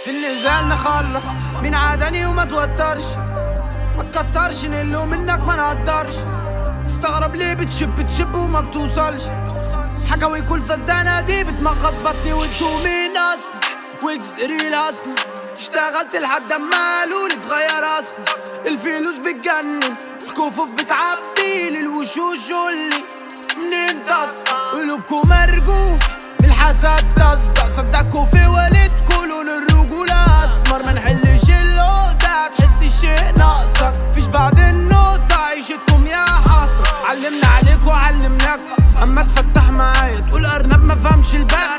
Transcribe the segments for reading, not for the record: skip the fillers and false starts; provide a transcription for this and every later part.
في النزال نخلص مين عادني وما توترش، ما تكترش نقله منك ما نقدرش. استغرب ليه بتشب وما بتوصلش، حكاوي كل فزدانة دي بتمغص بطني. وانتو مين اصلا؟ ويجز ريل اصلا، اشتغلت لحد اما قالولي اتغير اصلا. الفلوس بتجنن، الكفوف بتعبي للوشوش قولي منين تصفى. قلوبكو مرجوف الحسد تصدق، صدقكوا في والدكوا لون الرجولة اسمر. منحلش العقدة تحس شيء ناقصك، فيش بعد النقطة عيشتكم يا حصر. علمنا عليكوا علمناكوا، اما تفتح معايا تقول ارنب ما فهمش الباب.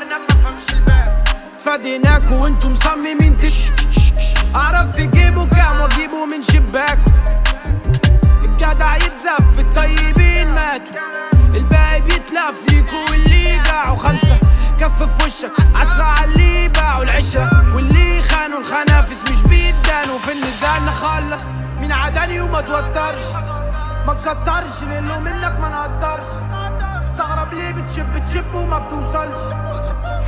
تفاديناكوا وانتو مصممين اعرف في جيبه كام واجيبه من شباكه. الجدع يتزف الطيبين ماتوا، الباقي بيتلف ليكوا واللي باعوا 5 كف في وشك 10 عاللي باعوا العشرة. واللي خانوا الخنافس مش بيدانوا. في النزال نخلص مين عاداني وما توترش، ما تكترش نقله منك ما نقدرش. استغرب ليه بتشب وما بتوصلش،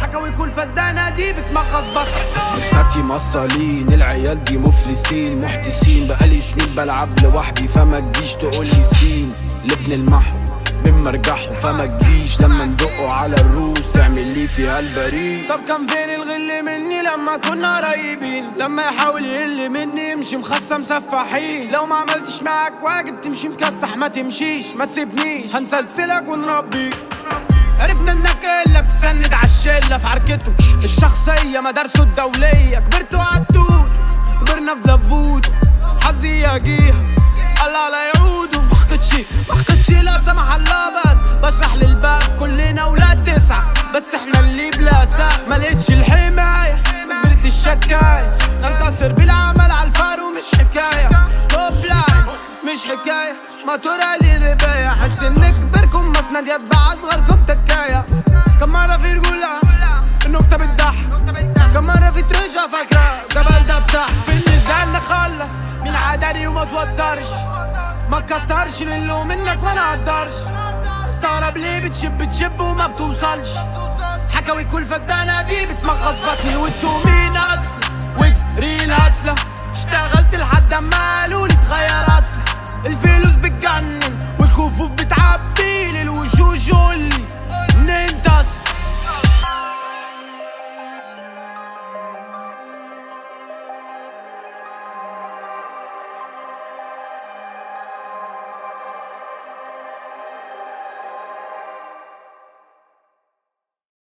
حكاوي كل فزدانة دي بتمغص بطني. لساتي مصالين العيال دي مفلسين محتسين، بقالي سنين بلعب لوحدي فما تجيش تقولي سين. لابن المحو من مرجحه فما تجيش لما ندقوا على الروس تعمل لي فيها البريء. طب كان فين الغل مني لما كنا قريبين؟ لما يحاول يقل مني يمشي مخصم سفاحين. لو ما عملتش معاك واجب تمشي مكسح، ما تمشيش ما تسيبنيش هنسلسلك ونربيك. عرفنا انك الا بتسند عالشله في عركته الشخصيه، مدارسه الدوليه كبرتوا عالتوت كبرنا في دبوت. حظي يجيها الله على يعودوا، مخطتش لا سمح الله، بس بشرح للباب كلنا ولاد 9 بس احنا اللي بلا سقف. ملقتش الحمايه كبرت الشكايه، ننتصر بالعمل عالفارو مش حكايه. توب لاين مش حكايه، ما ترى لي ربايه. حس ان كبركم مسند يتبع اصغركم تكايه. كم مره في رجوله النكته بتضحك، كم مره في ترشة فاكره جبل ده بتاع. في النزال نخلص مين عاداني وما توترش، ما تكترش نقله منك ما نقدرش. استغرب ليه بتشب وما بتوصلش، حكاوي كل فزدانة دي بتمغص بطني. وانتو مين اصلا؟ ويجز ريل اصلا، اشتغلت لحد اما قالولي اتغير اصلا. الفلوس بتجنن،